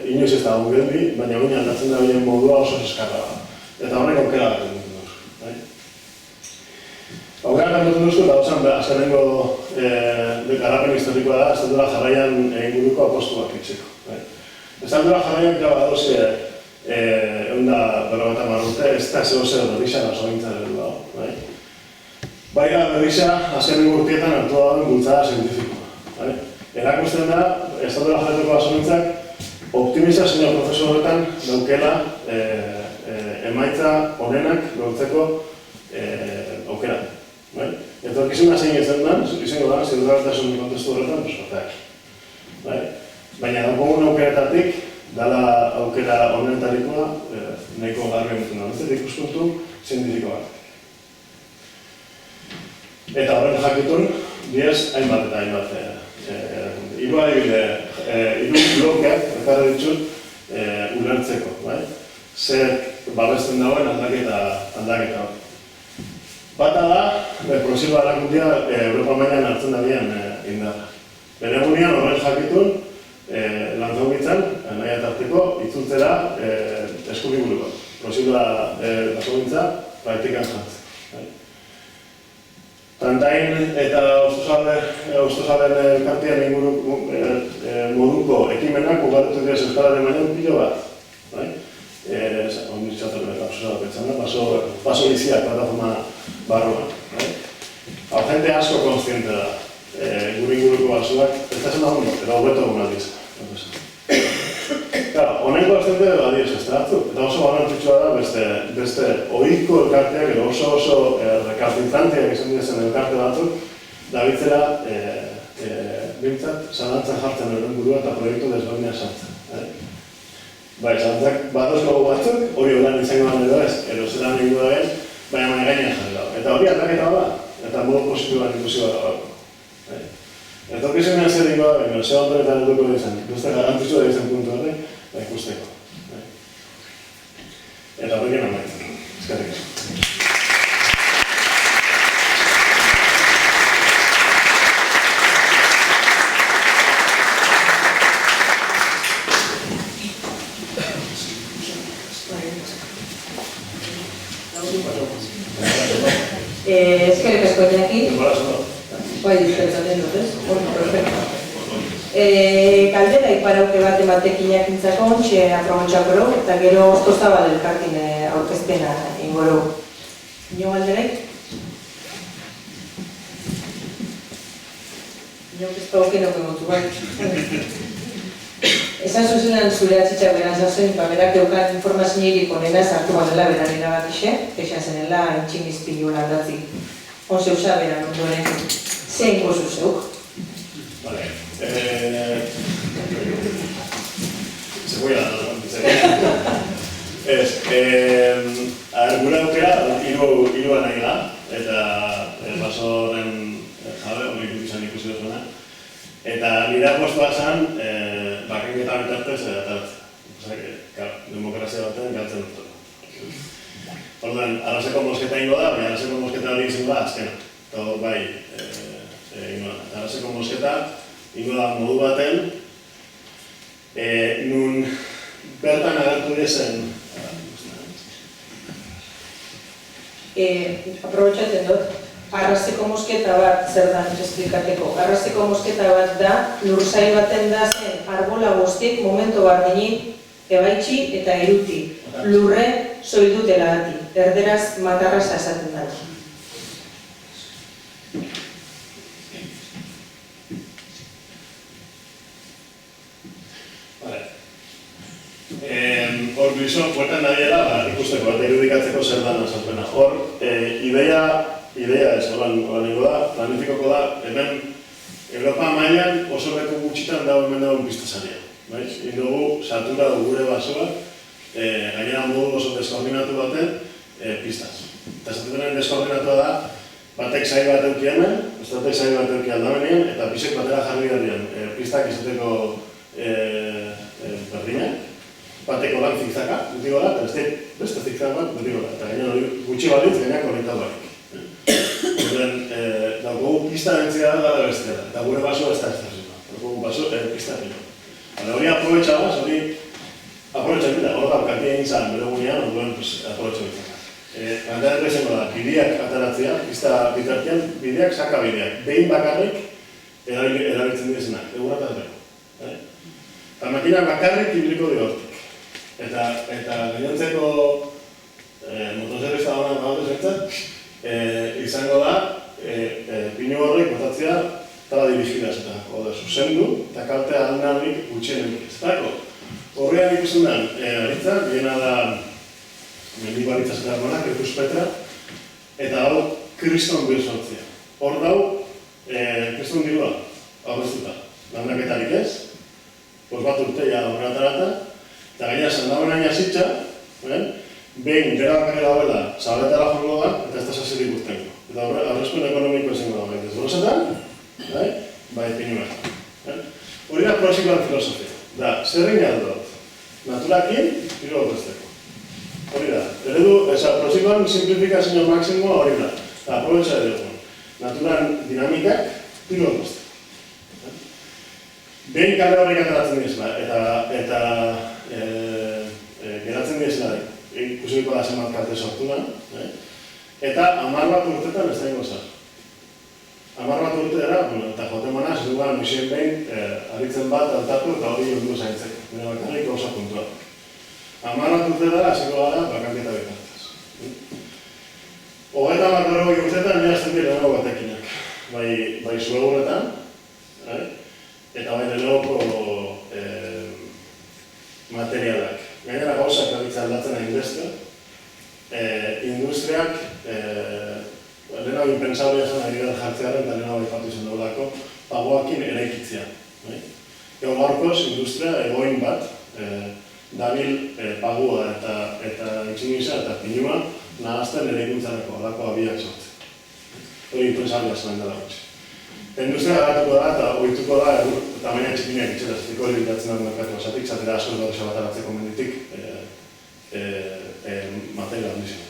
Inoiz ez da geldi, baina baina aldatzen da bine modua oso eskarra da. Eta horrek aukera bat egin duzko. Aukera bat egin duzko, eta hotzan azkenengo garapen historikoa da, estatuela jarraian inguruko apostuak itxeko. Estatuela jarraian gaba doze eunda berrogeta marrute, ez da zehose berrisa naso gintzen edo dago. Baina berrisa azkenengo urtietan hartu dagoen bultzada zientifikoa. Erakusten da, estatuela jarreteko basonintzak optimizazio prozesu horretan daukela emaitza honenak lortzeko aukera. Etorkizuna zein izango da, ziurgarritasun kontestu horretan, batak. Baina daukogun aukeratatik, dala aukera honetarikoa nahiko garbi emutzen da, beste ikuspuntu zientifiko bat. Eta horren jakitun, diez hainbat eta hainbat hiru adibide, hiru blokeak ekarri ditut ulertzeko, zer babesten dagoen aldaketa hori. Bata da, progresiboa erakundia Europa mailan hartzen da bian indarra. Bere egunean horren jakitun, lantzaungitzan, nahi atarteko, itzultzera eskubiburuko. Progresiboa basogintza, praktikan jantzen. Tantain eta Ostosalen elkartean moduko ekimenak ugatutu dira Euskalaren mailan pilo bat. Onditzatzen kapsula betxan da, paso biziak plataforma barruan. Hau jente asko konstiente da, gure inguruko basuak, ez da zen da hondo, edo hobeto egun aldiz. Honengo aztente badioz ez da batzuk, eta oso garrantzitsua da beste ohiko elkarteak, edo oso rekalcitranteak izan diren elkarte batzuk, dabitzela bintzat zalantzan jartzen horren burua eta proiektu desberdina sartzen. Bai, zalantzak badozko batzuk, hori horan izango edo ez, edo zelan egingo da ez, baina maia gainean jarri dago. Eta hori aldaketa da, eta modu positiboan ikusi bat dago. Etorkizunean zer dingoa, baina ze ondoretan eduko izan, beste garantizu da izan puntu horrek, da ikusteko. Eta horrekin amaitzen. Eskerrik asko. Eskerrik asko Iñaki. Bai, dispertzatzen dut, ez? Perfecto. Galdera iparauke bat ematek Iñakintzako ontxe aprobotxakoro, eta gero Oztozabal elkartin aurkezpena ingoro. Ino galderak? Ino kezpauken okemotu, bai. Esan zuzenan zure atxitxak beran zazen, berak eukan informazioirik onena sartu badela beran erabakixe, esan zenela intxingizpilu aldatzi. Onze usa beran ondoren, zein gozu zeuk? Vale. Se voy a dar gure aukera, hiruan nahi da, eta baso horren jabe, hori izan ikusi duzuna. Eta nire apostua zen, bakenketa bitartez ataratzen. Demokrazia baten galtzen dut. Orduan, arraseko mosketa ingo da, baina arraseko mosketa hori izan da, azkena. Eta hor bai, arraseko mosketa ingo da modu baten, nun bertan agertu dezen. Aprobetxatzen dut, arraseko mosketa bat zer da esplikateko. Arraseko mosketa bat da, lursail baten da zen arbola guztik momentu bat dini ebaitxi eta iruti. Lurre soildutela gati, erderaz matarrasa esaten da. Hor bizo, puertan nahiela, ikusteko bat irudikatzeko zer da nazazpena. Hor, idea ez, holan ingo da, planifikoko da, hemen Europa mailan oso leku gutxitan dago hemen dagoen piztasaria. Indogu, sartura du gure basoak, gainera modu oso deskoordinatu baten pistaz. Eta esatutenen deskoordinatua da, batek zai bat euki hemen, bestatek zai bat euki aldamenien, eta pisek batera jarri berrian pistak izateko berdinak. Bateko lan zigzaka, duti gora, eta beste zigzak bat duti gora. Eta gaina gutxi balitz, gaina konektatu barik. Daukogu pista bentzia da bestea da, eta gure baso ez da ez da zima. Daukogu baso pista dira. Hori aprobetxabaz, hori aprobetxabila, hor da, katia egin bere gunean, onduen aprobetxabila. Gantarako izango da, bideak ataratzea, pista bitartian, bideak, saka bideak. Behin bakarrik erabiltzen dizenak, egura eta zerreko. Eta makina bakarrik ibiliko di hortik. Eta gainontzeko motozerrista honan gaudez entzat, izango da, pinu horrek botatzea tala dirigidaz eta zuzendu eta kaltea alnarrik gutxien eztako. Horrean ikusten da, aritzan, biena da mendiko aritzaz eta argonak, Erkus Petra, eta hau kriston bilsortzia. Hor dau, kriston dirua, hau beztuta, landaketarik ez, bat urteia horretarata, eta gaina zandauen aina zitza, behin gero bakarri dauela zabaletara jongo da, eta ez da zazirik urtenko. Eta horrezpun ekonomiko ezingo da, baita zorosetan, bai pinu behar. Hori da prosikoan filosofia. Da, zerrin galdot, naturakin, piro horrezteko. Hori da, eredu, prosikoan simplifikazio maksimoa hori da. Eta aprobetxa edo, naturan dinamikak, piro horrezteko. Behin kale horrek ataratzen dizela, eta geratzen dizela, ikusiko da zemat kalte sortu da, eta 10 bat urtetan ez da ingo zar. 10 bat urte dara, eta jote manaz, dugan misien behin aritzen bat altatu eta hori jondu zaintzeko. Bera bakarrik oso puntua. 10 bat urte dara, hasiko gara bakanketa bitartez. 30 urtetan jazten dira nago batekinak. Bai zueguretan, eta bai denogoko materialak. Gainera gauzak aldatzen hainbeste, industriak lehenago inpensablia zen ari behar jartzearen eta lehenago aipatu izan dagoelako pagoakin eraikitzea. Gaurkoz, industria egoin bat dabil pagua eta itxinisa eta pinua nahazten eraikuntzareko alako abiak sortzen. Hori inpensablia zen dela gutxi. Industria garatuko da eta ohituko da tamaina txikinak itxera zertiko hori bitatzen da merkatu basatik, zatera asko bat bataratzeko menditik material handizio.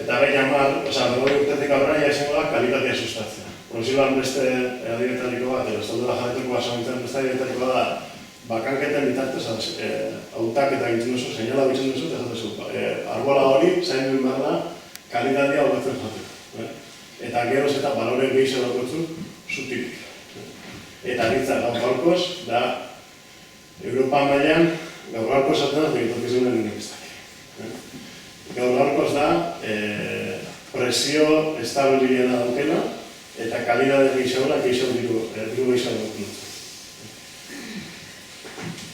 Eta behin hamar, berrogei urtetik aurrera izango da kalitatea sustatzea. Konsiloan beste adiretariko bat, estaldura jarretuko basaguntzen beste adiretariko da bakanketen bitartez, autaketa egiten duzu, seinala bitzen duzu, eta esatezu, arbola hori zain duen behar da kalitatea hobetzen jateko. Eta geroz eta balore gehiago daukotzu zutik. Eta ditza gaur-gaurkoz da Europa mailan gaur-gaurkoz zaten da egitokizunen inemistak. Gaur-gaurkoz da presio estabiliena daukena eta kalidade gehiagoa diru gehiago daukena.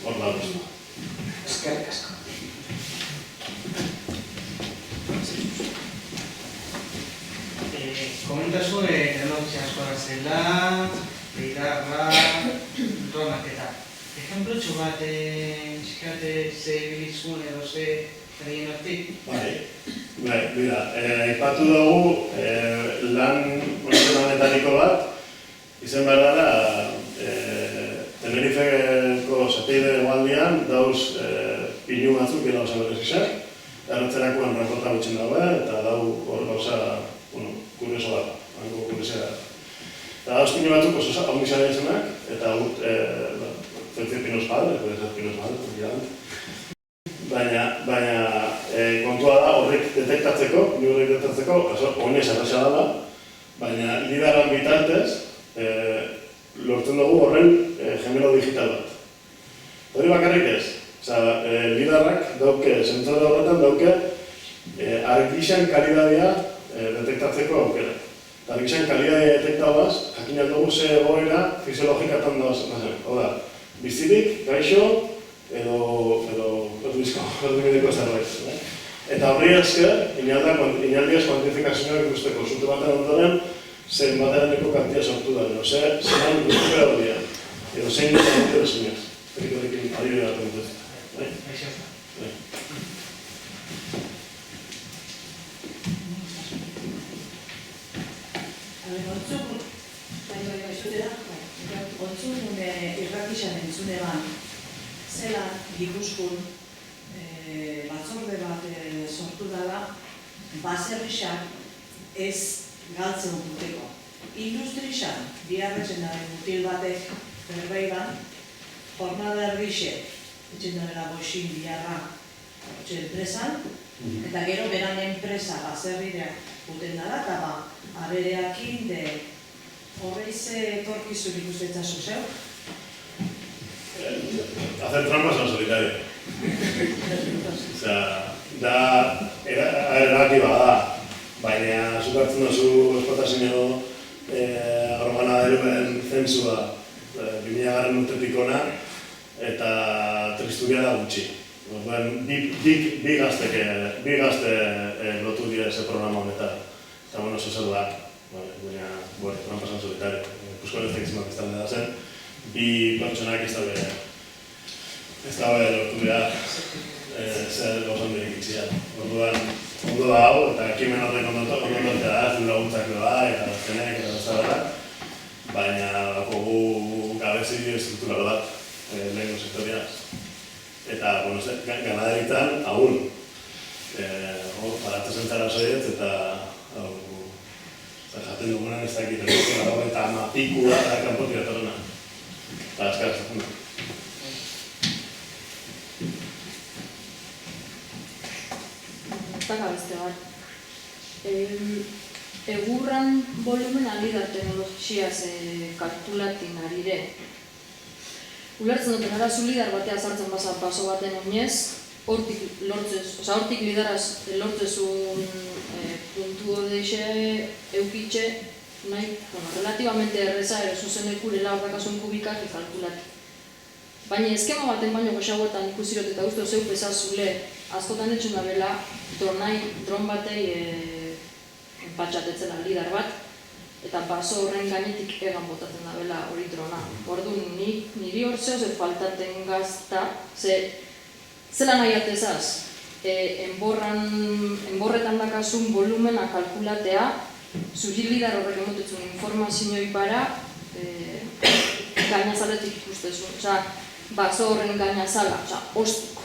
Hor da guztu. Eskerrik asko. Komentazu teknologia askoa zela, gitarra, romaketa. Ejemplotxo bat, txikate ze bilizun edo ze egin hortik? Bira, aipatu dugu lan honetaniko bat, izen behar da Tenerifeko sateide egualdian dauz pinu batzuk gela osa berezizak, erratzerakoan rakota bitxen dagoen, eta dau hor gauza kurioso bat, hango kuriosia da. Eta dauz pinu batzuk oso haundizia dintzenak, eta Fetzi Pinos Padre, Pinos Padre, baina kontua da horrek detektatzeko, oinez erraza dela, baina lidaran bitartez lortzen dugu horren gemelo digital bat. Hori bakarrik ez, lidarrak dauke, zentzore horretan dauke argixan kalidadea detektatzeko aukera. Argixan kalidadea detektauaz, jakin dugu ze egoera fisiologikatan dagoen. Oda, bizirik, gaixo, edo erdibideko zerbait. Eta horri esker, inaldiaz kuantifikazioak ikusteko zute baten ondoren, zen bateraneko kantia sortu da, edo zelan guztuko da hori, edo zein dut kantia zinez. Erikorekin adibide bat egin. Ontzun irratixan entzunean zela Gipuzkoan batzorde bat sortu dela baserrixak ez galtzen duteko. Industrixan biharretzen daren mutil batek berbeiban jornada errixe etxen dara goxin biharra enpresan, eta gero beran enpresa baserrireak guten dara, eta abereakin de horreiz etorkizun ikustetzazuk zeu? Hacer trampas en solitario. Da, erabatiba da, baina zukartzen duzu espotazio organaderoen zentzua 2000 urtetik ona, eta tristuria da gutxi. Bi gazte lotu dira ese programa honetan, eta bueno, oso zer da, baina, trampas en solitario. Ikusko ez da da zen, bi pertsonak ez da lortu behar zer gauzan berikitxia. Orduan, ondo da hau, eta ekimen horrek ondotea da, zure laguntzak da, eta zenek, eta bezala, baina gu gabezi estruktural bat, lehenko sektoria. Eta, ganaderitan, aún, paratzen zara zoiet, eta jaten dugunan ez dakit, eta amapiku da kanpotik atorrena. Eta azkar zaten da. Taka beste bat. Egurran volumen alidar teknologiaz kalkulatin arire. Ulertzen duten ara zu lidar batea sartzen baso baten oinez, hortik lidaraz lortzezun puntu odeixe eukitxe, nahi, relativamente erreza ere zuzen ekurela hor dakasun kubikak kalkulati. Baina eskema baten baino gehiagoetan ikusirot eta uste zeu bezazule askotan etxun da bela dron batei patxatetzen lidar bat eta baso horren gainetik egan botatzen da bela hori drona. Orduan niri hor zeo faltaten gazta, zela nahi atezaz, enborretan dakasun volumena kalkulatea, zuri lidar horrek emotetzun informazioi para gainazaletik ikustezun. Baso horren gainazala, ostuk.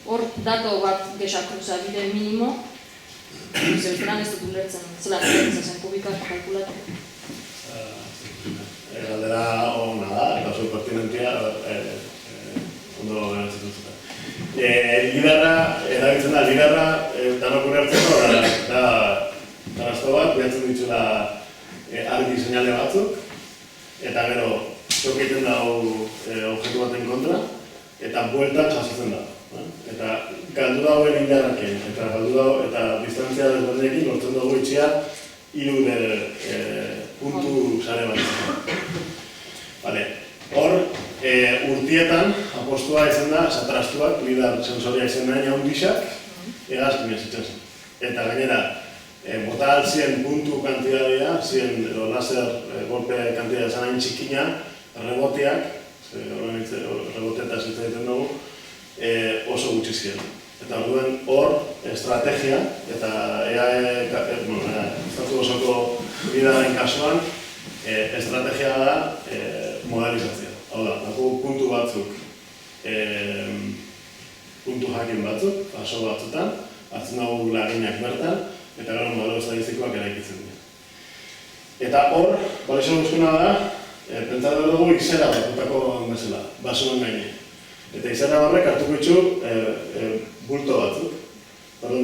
Hor dato bat gexakruza bide minimo, zeuteran ez dut ulertzen, zela zen kubikak kalkulatu. Galdera hona da, eta oso pertinentia, ondo geratzen dut. Lidarra, erabiltzen da, lidarra danok ulertzeko, da arazto bat, behatzen dituzela argi seinale batzuk, eta gero, txokiten dago objektu baten kontra, eta bueltan jasotzen da. Eta galdu dagoen indarrakin, eta galdu dago, eta distantzia desberdinekin lortzen dugu itxia hiru puntu sare bat. Hor, urtietan apostua izan da, satrastuak, lidar sensoria izan da, jaundixak, egazkin ezitzen zen. Eta gainera, bota alzien puntu kantidadea, zien laser golpe kantidadea zan hain txikina, reboteak, reboteeta zitzen ditzen dugu, oso gutxi ziren. Eta orduan hor, estrategia, eta estatu osoko lidaren kasuan, estrategia da modelizatzea. Hau da, puntu batzuk, puntu jakin batzuk, paso batzutan, hartzen dugu laginak bertan, eta gero modelo estadistikoak eraikitzen dira. Eta hor, balixo guzkuna da, pentsatu dugu izera batutako bezala, basoen gaine. Eta izera horrek hartuko itxu bulto batzuk.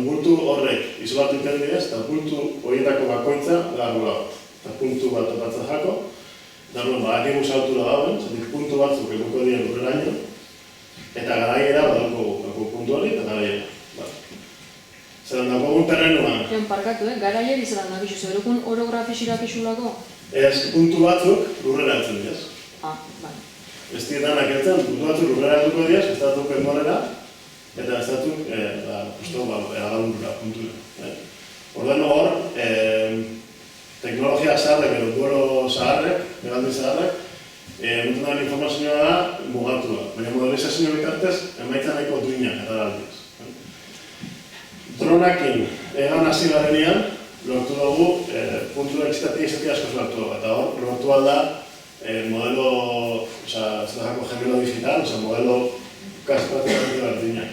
Bultu horrek izolatu iten dira, eta bultu horietako bakoitza garru bat. Eta puntu bat topatzen jako, eta badakigu saltura dauen, zatik puntu batzuk eguko dira lurreraino, eta garaiera badauko puntu hori eta garaiera. Zeran dagoegun terrenuan. Parkatu, garaiera izan nahi zu, erokun orografiz irakizulako? Ez, puntu batzuk lurrera altzen diaz. Bai. Ez dietan akertzen, puntu batzuk lurrera altuko diaz, ez datu penborera, eta ez datu egadalunura, puntura. Orduan hor, teknologia zaharrek, edo duelo zaharrek, egaldi zaharrek, ematen duen informazioa da mugatua. Baina modelizazio bitartez, emaitza nahiko duinak eta aldiz. Dronakin egan hasi garenean, lortu dugu puntu exitatia izatea askoz lortu dugu. Eta hor, lortu alda modelo, gemelo digital, modelo kaspratik berdinak.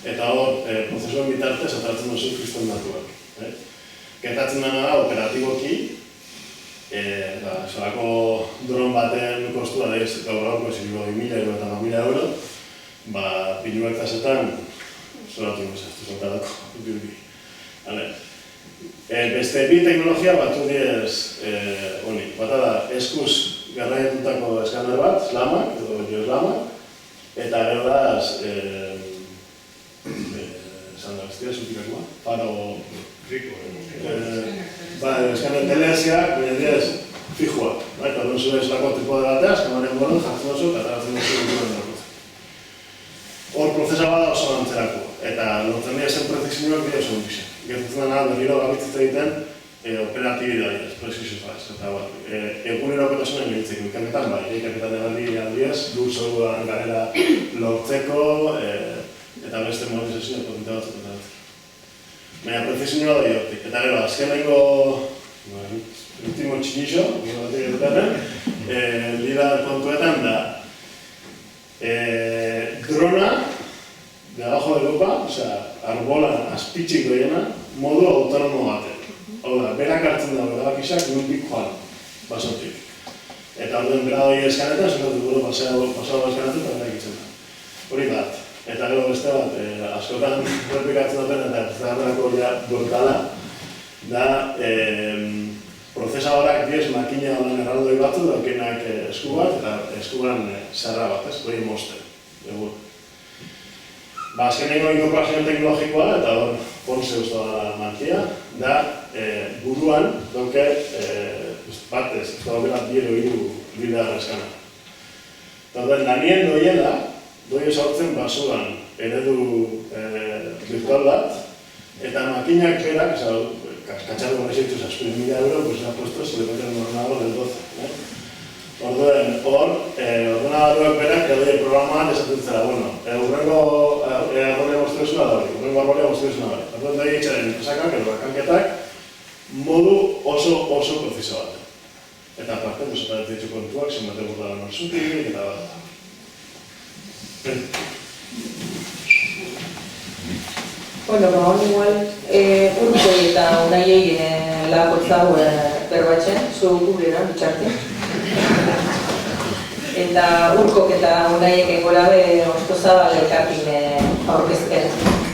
Eta hor, prozesuen bitartez atratzen duzu kriston datuak. Gertatzen dena da, operatiboki, zelako dron baten kostua da ez, gaur gaurko ziriko 2.000 euro eta 2.000 euro, pinuak tasetan, zoratu gozaztu zortarako, dirudi. Beste bi teknologia batu diez honi. Bata da, eskuz garraietutako eskaner bat, slamak, edo geoslamak, eta gero da, esan da bestia, zutikakua, faro... eskaner teleziak, baina diez, fijoak. Eta non zuen eslako tipo de batea, eskanaren boron, jartzen duzu, eta garatzen duzu duen dago. Hor prozesa bada oso antzerako, eta lortzen dira zen prezizioak bide oso ondixe. Gertatzen dena berriro gabitzitza egiten operatibidea, precision fast, eta egunero okotasunen giltzeko, ikanetan bai, ikanetan aldiez, lur zoruan garela lortzeko, eta beste modelizazioa potente batzuk eta batzuk. Baina prezizioa da hortik, eta gero, azkenengo último txinixo, lidar kontuetan da drona de abajo de lupa, arbola azpitxik doiena, modu autonomo baten. Hau da, berak hartzen da erabakisak nuntik joan, basotik. Eta orduen bera doi eskanetan, zenatu gure pasao eskanatu eta berak itzen da. Hori bat. Eta gero beste bat, askotan repikatzen duten eta zaharrenako dorkala, da prozesadorak diez makina honen erraldoi batzu daukenak esku bat eta eskuan zerra bat, ez? Hori mosten, egur. Azkeneko inkorporazio teknologikoa, eta hor Ponce usta da mantia, da buruan dauke batez, ez daukela 2 lidar eskana. Orduan, lanien doiela, doi sortzen basuan eredu virtual bat, eta makinak berak, katxatu gure zituz, 6.000 euro, pues ha puesto se le mete un ordenador del 12. Orduan, ordenadorek berak doi programan esaten zera, bueno, urrengo arbolea moztezuna da hori, urrengo arbolea moztezuna da hori. Orduan, doi itxaren enpresakak, edo bakanketak, modu oso prozeso bat. Eta aparte, eta ditu kontuak, zenbate burda norzutik, eta bat. Bueno, hon igual, urkoi eta unaiei lagotzau berbatzen, zu publiera, bitxarte. Eta urkok eta unaiek engolabe oztozabal elkartin aurkezpen.